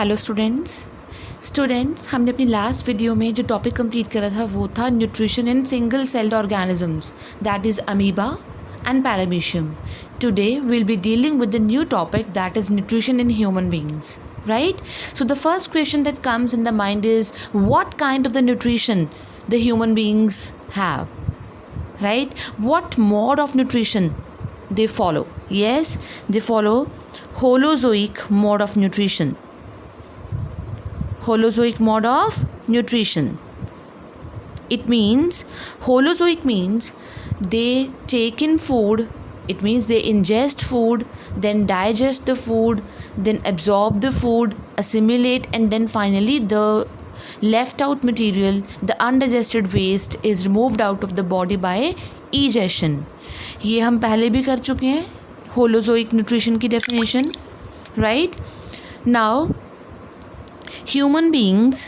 Hello students हमने अपनी last video में जो टॉपिक कंप्लीट करा था वो था nutrition in single celled organisms, that is amoeba and paramecium. Today we'll be dealing with the new topic, that is nutrition in human beings, right? So the first question that comes in the mind is, what kind of the nutrition the human beings have, right? What mode of nutrition they follow? Yes, they follow Holozoic mode of nutrition. Holozoic mode of nutrition. It means, Holozoic means they take in food, it means they ingest food, then digest the food, then absorb the food, assimilate, and then finally the left out material, the undigested waste is removed out of the body by egestion. ये हम पहले भी कर चुके हैं holozoic nutrition की definition, right? Now human beings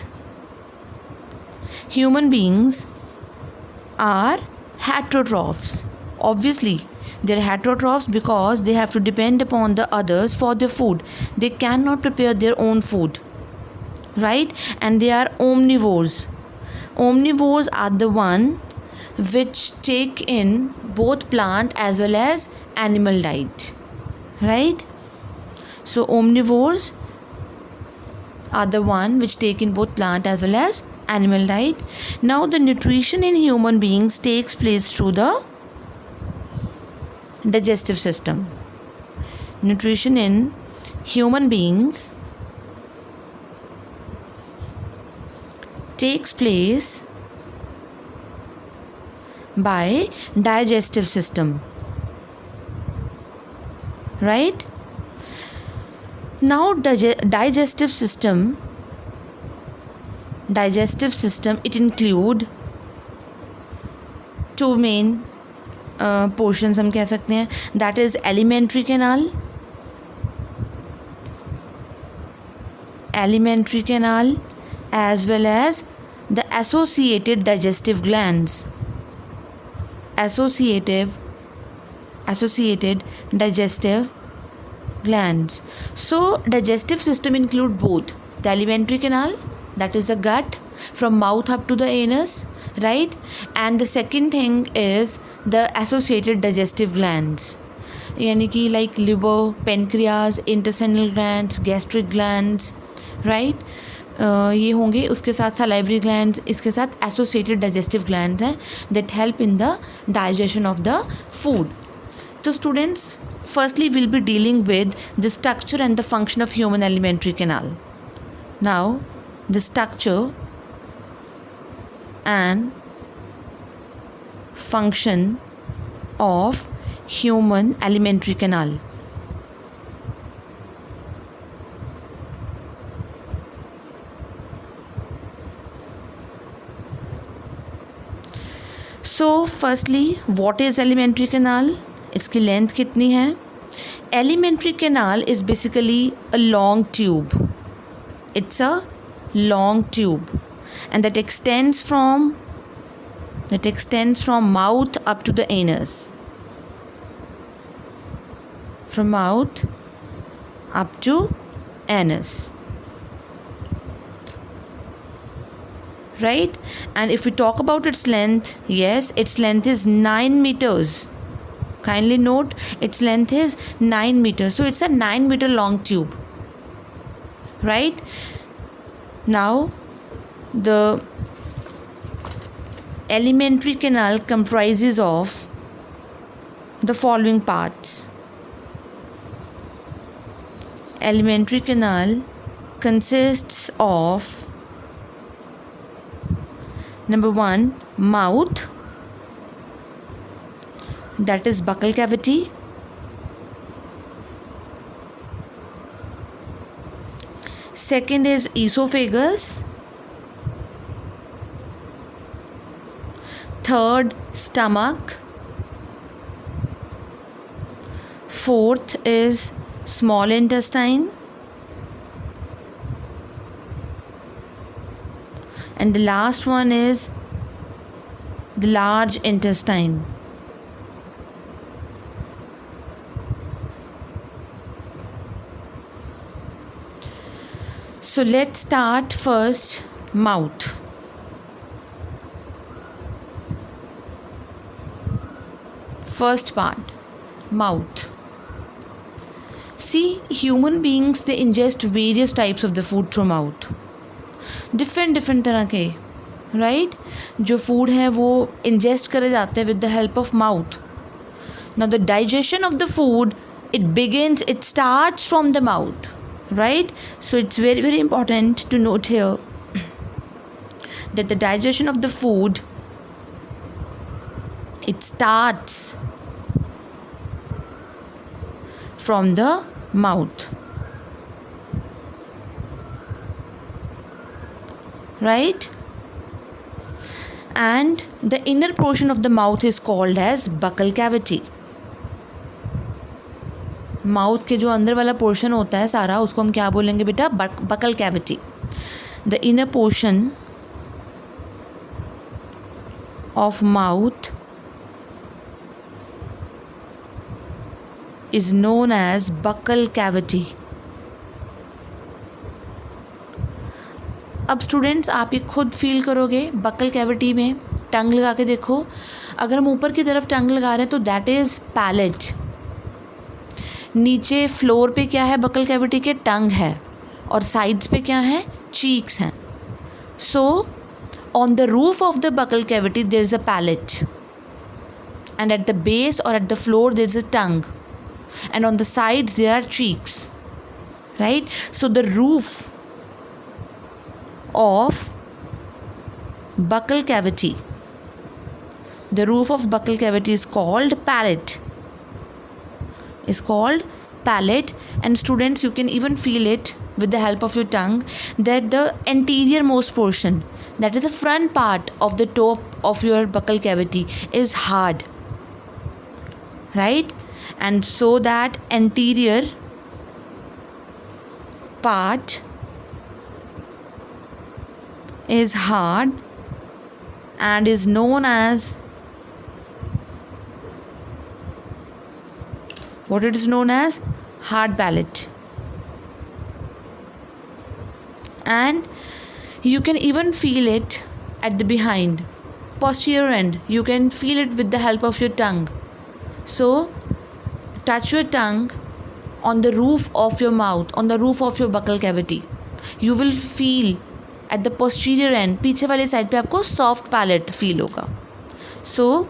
are heterotrophs. Obviously they're heterotrophs because they have to depend upon the others for their food. They cannot prepare their own food, right? And they are omnivores. Omnivores are the one which take in both plant as well as animal diet, right? So omnivores are the one which take in both plant as well as animal diet. Now the nutrition in human beings takes place through the digestive system. Nutrition in human beings takes place by digestive system, right? Now digestive system it include two main portions हम कह सकते हैं, that is alimentary canal as well as the associated digestive glands. Associated digestive glands. So digestive system include both the alimentary canal, that is the gut from mouth up to the anus, right? And the second thing is the associated digestive glands, यानी कि like liver, pancreas, intestinal glands, gastric glands, right? ये होंगे, उसके साथ salivary glands, इसके साथ associated digestive glands हैं that help in the digestion of the food. So students, firstly we'll be dealing with the structure and the function of human alimentary canal. Now the structure and function of human alimentary canal. So firstly, what is alimentary canal? इसकी length कितनी है? Alimentary canal is basically a long tube. It's a long tube and that extends from mouth up to the anus. From mouth up to anus, right? And if we talk about its length, yes, its length is 9 meters. Kindly note, its length is 9 meters. So it's a 9 meter long tube, right? Now the alimentary canal comprises of the following parts. Alimentary canal consists of, number 1, mouth, that is buccal cavity. Second is esophagus. Third, stomach. Fourth is small intestine. And the last one is the large intestine. So let's start first mouth. First part, mouth. See, human beings, they ingest various types of the food through mouth. different तरह के, right? जो food है वो ingest करे जाते हैं with the help of mouth. Now the digestion of the food, it starts from the mouth, right? So it's very important to note here that the digestion of the food, it starts from the mouth, right? And the inner portion of the mouth is called as buccal cavity. Mouth के जो अंदर वाला portion होता है सारा, उसको हम क्या बोलेंगे बेटा? Buccal cavity. The inner portion of mouth is known as buccal cavity. अब स्टूडेंट्स, आप ये खुद फील करोगे बकल कैविटी में. टंग लगा के देखो. अगर हम ऊपर की तरफ टंग लगा रहे हैं तो दैट इज़ पैलेट. नीचे फ्लोर पे क्या है बकल कैविटी के? टंग है. और साइड्स पे क्या है? चीक्स हैं. So on the roof of the buccal cavity there is a palate, and at the base और at the floor there is a tongue, and on the sides there are cheeks, right? So the roof of buccal cavity is called palate. And students, you can even feel it with the help of your tongue that the anterior most portion, that is the front part of the top of your buccal cavity, is hard, right? And so that anterior part is hard and is known as, what it is known as? Hard palate. And you can even feel it at the behind, posterior end. You can feel it with the help of your tongue. So touch your tongue on the roof of your mouth, on the roof of your buccal cavity. You will feel at the posterior end, पीछे वाले side पे आपको soft palate feel होगा. So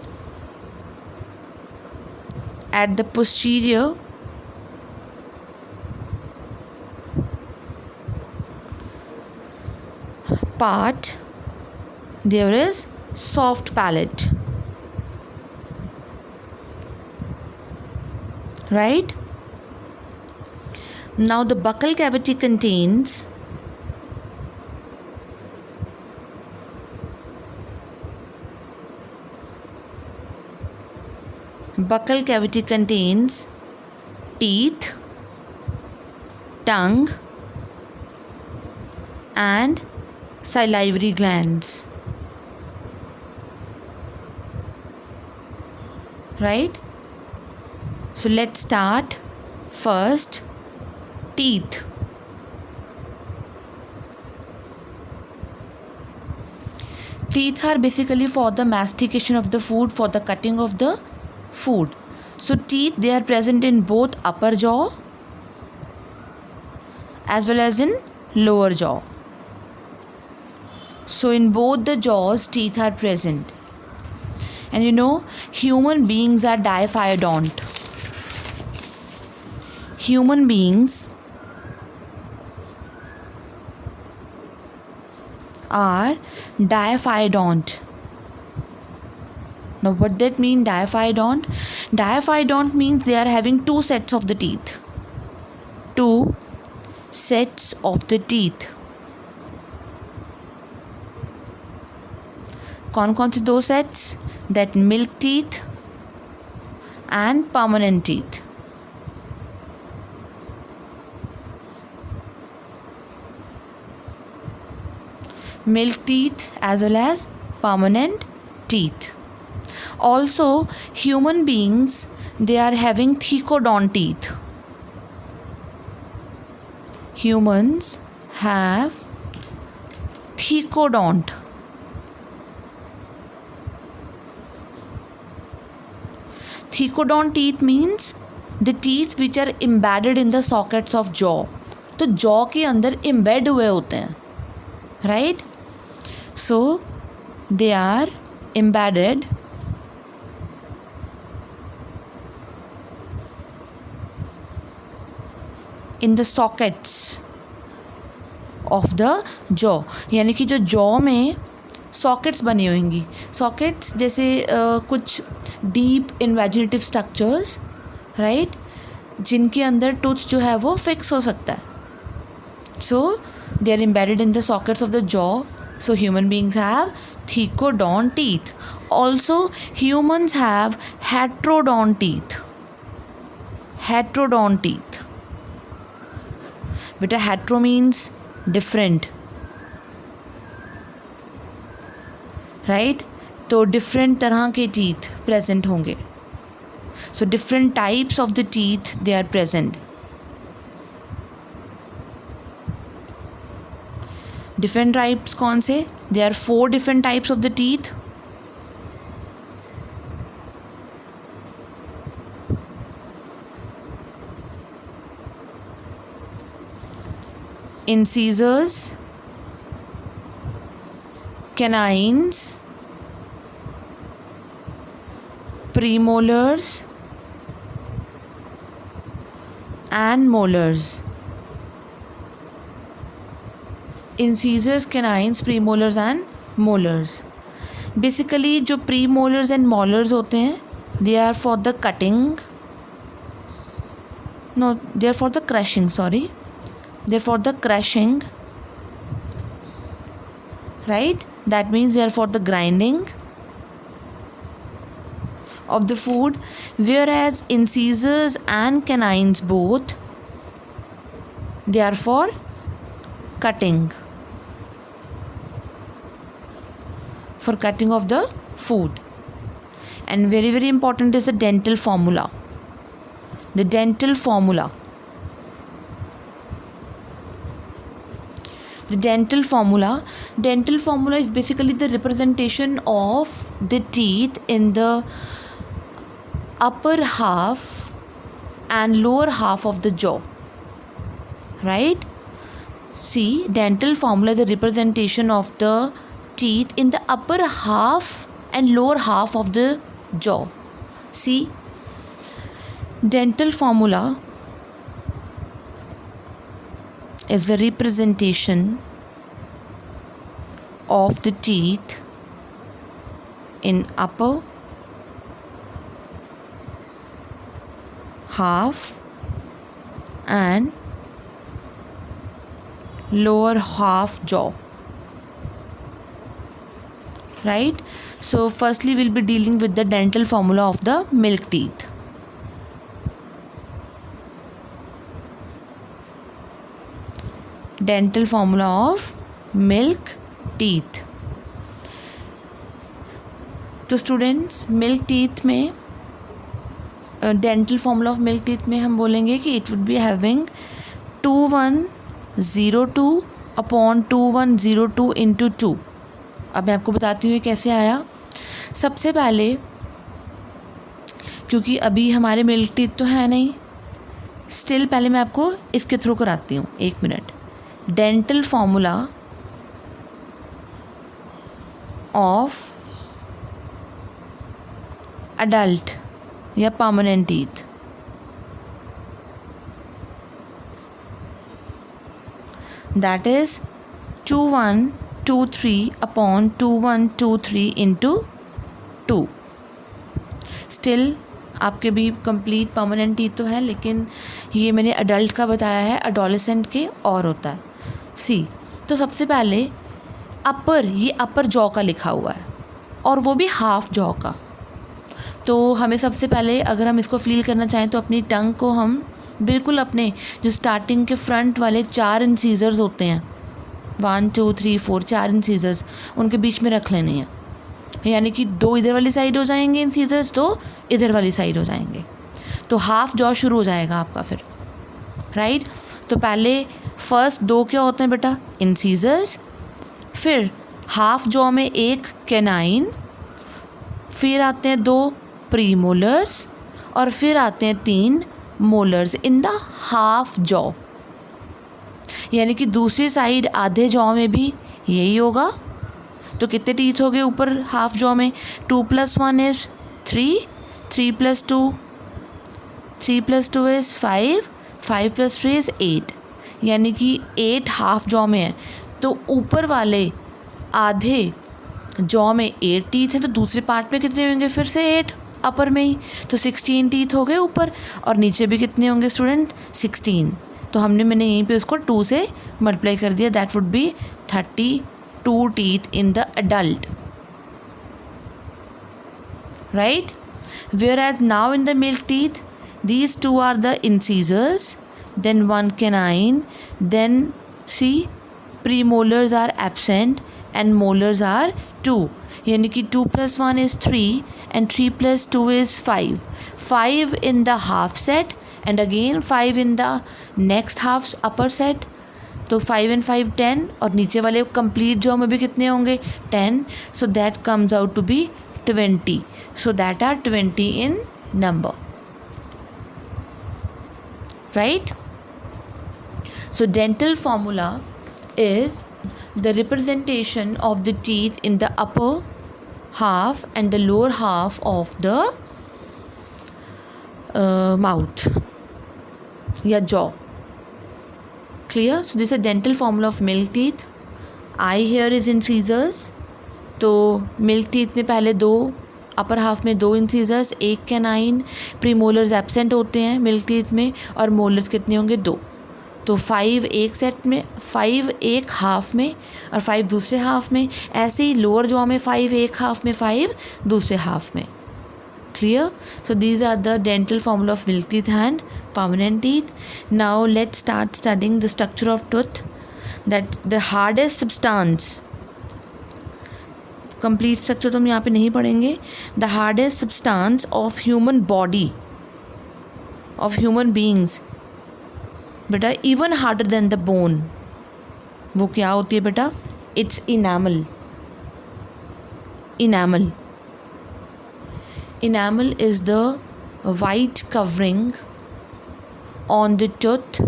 at the posterior part there is soft palate, right? Now the buccal cavity contains teeth, tongue and salivary glands, right? So let's start first teeth. Teeth are basically for the mastication of the food, for the cutting of the food. So teeth, they are present in both upper jaw as well as in lower jaw. So in both the jaws, teeth are present. And you know, human beings are diaphyodont. Human beings are diaphyodont. Now what that mean, diaphyodont? Diaphyodont means they are having two sets of the teeth. Two sets of the teeth. कौन कौन से दो sets? That milk teeth and permanent teeth. Milk teeth as well as permanent teeth. Also, human beings, they are having thecodont teeth. Humans have thecodont. Thecodont teeth means the teeth which are embedded in the sockets of jaw. तो jaw के अंदर embed हुए होते हैं, right? So they are embedded in the sockets of the jaw. यानी कि जो jaw में सॉकेट्स बनी होंगी. सॉकेट्स जैसे कुछ डीप इन्वेजिनेटिव स्ट्रक्चर्स, राइट, जिनके अंदर टूथ जो है वो फिक्स हो सकता है. So they are embedded in the sockets of the jaw. So human beings have thecodont teeth. Also humans have heterodont teeth. Heterodont teeth. बेटा हेट्रो मीन्स डिफरेंट, राइट? तो डिफरेंट तरह के टीथ प्रेजेंट होंगे. So different types of the teeth they are present. Different types कौन से? They are 4 different types of the teeth. Incisors, canines, premolars and molars. Incisors, canines, premolars and molars. Basically जो premolars and molars होते हैं, they are for the cutting. No, they are for the crushing, sorry. They're for the crushing, right? That means they are for the grinding of the food, whereas incisors and canines both, they are for cutting, for cutting of the food. And very very important is the dental formula. The dental formula. The dental formula is basically the representation of the teeth in the upper half and lower half of the jaw, right? See, dental formula is the representation of the teeth in the upper half and lower half of the jaw. See, dental formula is the representation of the teeth in upper half and lower half jaw, right? So firstly we'll be dealing with the dental formula of the milk teeth. Dental formula of milk teeth. तो students milk teeth में dental formula of milk teeth में हम बोलेंगे कि it would be having 2102 upon 2102 into 2. अब मैं आपको बताती हूँ ये कैसे आया. सबसे पहले क्योंकि अभी हमारे मिल्क टीथ तो है नहीं, स्टिल पहले मैं आपको इसके थ्रू कराती हूँ. 1 मिनट. डेंटल फॉर्मूला ऑफ अडल्ट या permanent teeth. That is 2123 upon 2123 into 2. Still आपके भी कंप्लीट परमानेंट टीथ तो है, लेकिन ये मैंने अडल्ट का बताया है, अडोलेसेंट के और होता है. सी, तो सबसे पहले अपर, ये अपर जॉ का लिखा हुआ है और वो भी हाफ जॉ का. तो हमें सबसे पहले अगर हम इसको फील करना चाहें तो अपनी टंग को हम बिल्कुल अपने जो स्टार्टिंग के फ्रंट वाले 4 इंसीजर्स होते हैं, 1 2 3 4 4 इंसीजर्स, उनके बीच में रख लेने हैं. यानी कि 2 इधर वाली साइड हो जाएंगे इंसीजर्स, 2 इधर वाली साइड हो जाएंगे. तो हाफ जॉ शुरू हो जाएगा आपका फिर, राइट? तो पहले फर्स्ट 2 क्या होते हैं बेटा, इंसीजर्स, फिर हाफ जॉ में एक कैनाइन, फिर आते हैं 2 प्रीमोलर्स और फिर आते हैं 3 molars in the half jaw. यानी कि दूसरी साइड आधे जॉ में भी यही होगा। तो कितने टीथ हो गए ऊपर हाफ जॉ में, 2 + 1 इज़ 3, 3 + 2, 3 + 2 इज़ 5, 5 + 3 इज़ 8, यानी कि 8 हाफ जॉ में है। तो ऊपर वाले आधे जॉ में 8 टीथ हैं, तो दूसरे पार्ट में कितने होंगे, फिर से 8 अपर में ही, तो 16 टीथ हो गए ऊपर, और नीचे भी कितने होंगे स्टूडेंट, 16। तो मैंने यहीं पे उसको 2 से मल्टीप्लाई कर दिया, that would be 32 teeth in the adult, right. Whereas now in the milk teeth, these 2 are the incisors, then 1 canine, then see premolars are absent and molars are 2, यानी कि 2 + 1 is 3 and 3 + 2 is 5, 5 in the half set and again 5 in the next half upper set, तो 5 and 5 10, और नीचे वाले complete jaw में भी कितने होंगे, 10, so that comes out to be 20, so that are 20 in number, right. So dental formula is the representation of the teeth in the upper half and the lower half of the mouth या jaw. Clear? So this is a dental formula of milk teeth. Eye here is incisors. तो milk teeth में पहले 2, upper half में 2 incisors, 1 canine, premolars absent होते हैं milk teeth में, और molars कितने होंगे, 2। तो 5 एक सेट में, 5 एक हाफ में और 5 दूसरे हाफ में, ऐसे ही लोअर जॉ में 5 एक हाफ में, 5 दूसरे हाफ में। Clear? So these are the dental formula of milk teeth and permanent teeth. Now let's start studying the structure of tooth. That the hardest substance, complete structure तो हम यहाँ पे नहीं पढ़ेंगे। The hardest substance of human body, of human beings, बेटा even harder than the bone, वो क्या होती है बेटा, it's enamel. Enamel. Enamel is the white covering on the tooth,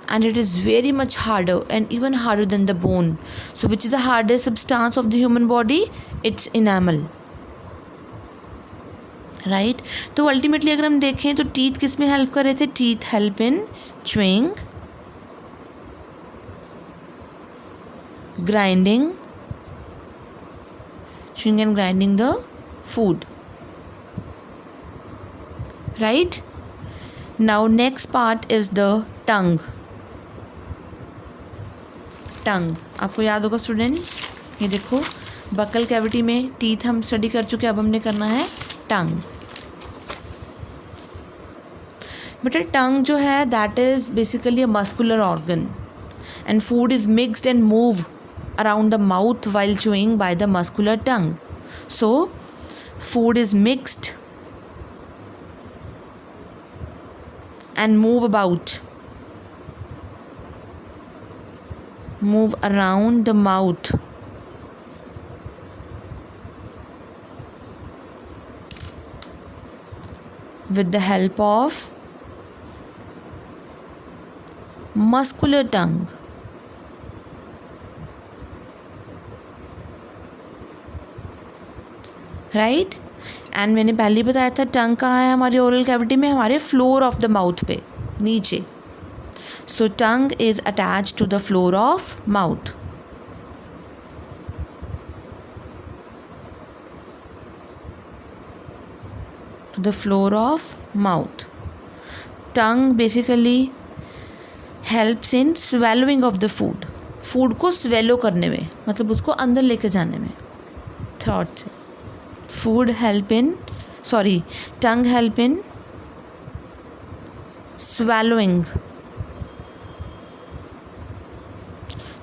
and it is very much harder and even harder than the bone. So which is the hardest substance of the human body? It's enamel, right. तो ultimately अगर हम देखें तो teeth किस में help कर रहे थे, teeth help in chewing, grinding, chewing and grinding the food, right. Now next part is the tongue. टंग आपको याद होगा स्टूडेंट्स, ये देखो बकल कैविटी में टीथ हम स्टडी कर चुके हैं, अब हमने करना है टंग। बेटा टंग जो है that is basically a muscular organ, and food is mixed and move around the mouth while chewing by the muscular tongue. So food is mixed and move around the mouth with the help of muscular tongue. Right and मैंने पहले ही बताया था टंग कहाँ है हमारी oral cavity में, हमारे floor of the mouth पे नीचे. So tongue is attach to the floor of mouth. To the floor of mouth. Tongue basically helps in swallowing of the food. Food को स्वेलो करने में, मतलब उसको अंदर लेके जाने में. थॉट से tongue help in swallowing.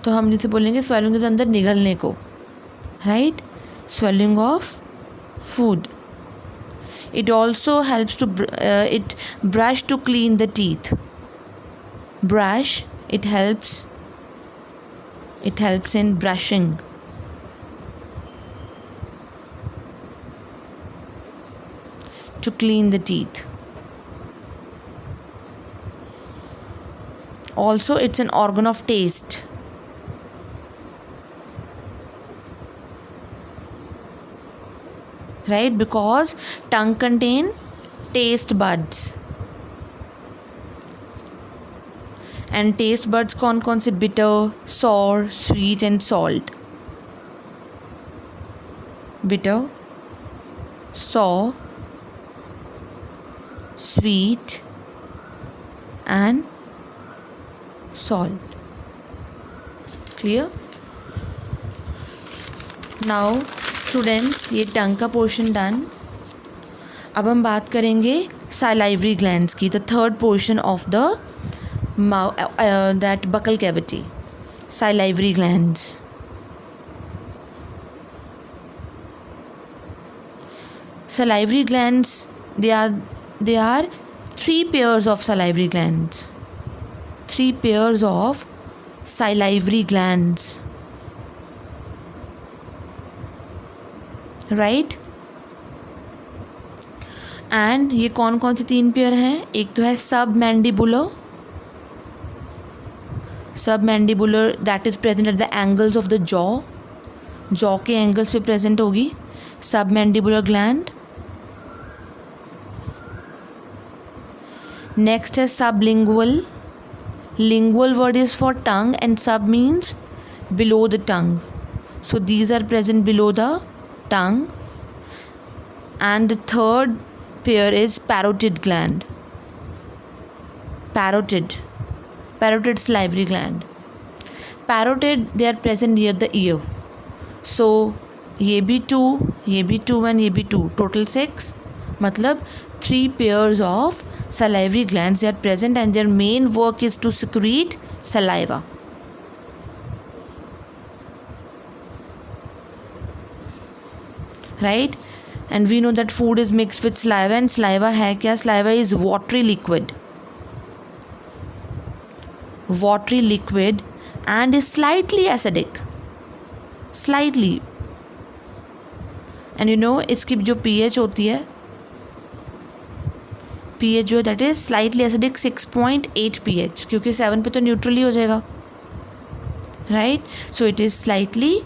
तो हम जिसे बोलेंगे swallowing के अंदर निगलने को, right? Swallowing of food. It also helps to brush to clean the teeth. Brush, it helps It helps in brushing. To clean the teeth. Also, it's an organ of taste. Right? Because tongue contain taste buds. And taste buds कौन से? Bitter, sour, sweet and salt. Bitter, sour, sweet and salt. Clear? Now students, ये टंग का portion done. अब हम बात करेंगे salivary glands की, the third portion of the that buccal cavity. Salivary glands. Salivary glands, they are 3 pairs of salivary glands. 3 pairs of salivary glands. Right? And ये कौन से 3 पेयर हैं? एक तो है submandibular that is present at the angles of the jaw के angles पे present होगी submandibular gland. Next है sublingual. Lingual word is for tongue and sub means below the tongue. So these are present below the tongue. And the third pair is parotid gland. Parotid salivary gland. Parotid, they are present near the ear. So ये भी 2 and ये भी 2, total 6. मतलब 3 pairs of salivary glands, they are present and their main work is to secrete saliva. Right? And we know that food is mixed with saliva, and saliva है क्या? Saliva is watery liquid and is slightly acidic. Slightly. And you know इसकी जो pH होती है, pH जो that is slightly acidic 6.8 pH, क्योंकि 7 पे तो न्यूट्रल ही हो जाएगा. Right? So it is slightly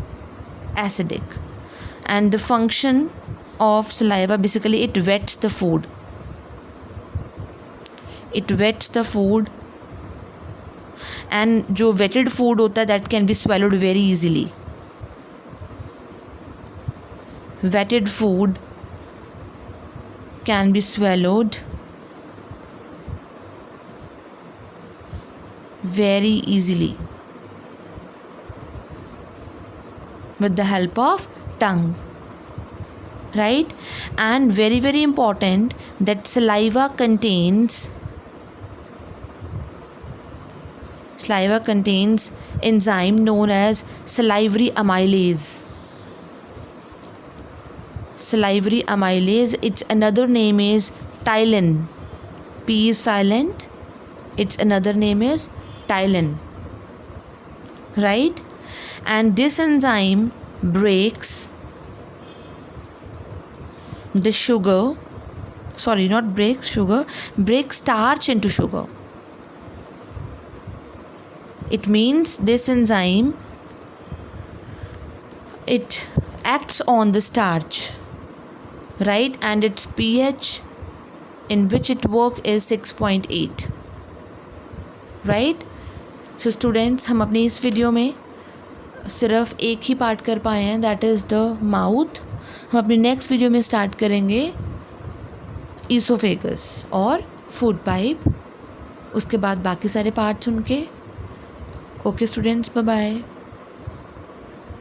acidic. And the function of saliva, basically it wets the food. And जो wetted food होता है that can be swallowed very easily. Wetted food can be swallowed very easily with the help of tongue. Right? And very, very important that saliva contains enzyme known as salivary amylase. Its another name is ptyalin. P is silent. Its another name is ptyalin. Right? And this enzyme breaks the sugar, breaks starch into sugar. It means this enzyme, it acts on the starch, right? And its pH in which it works is 6.8, right? So students, हम अपनी इस video में सिर्फ एक ही part कर पाए हैं, that is the mouth. हम अपनी नेक्स्ट वीडियो में स्टार्ट करेंगे ईसोफेगस और फूड पाइप, उसके बाद बाकी सारे पार्ट सुन के. Okay students, bye bye.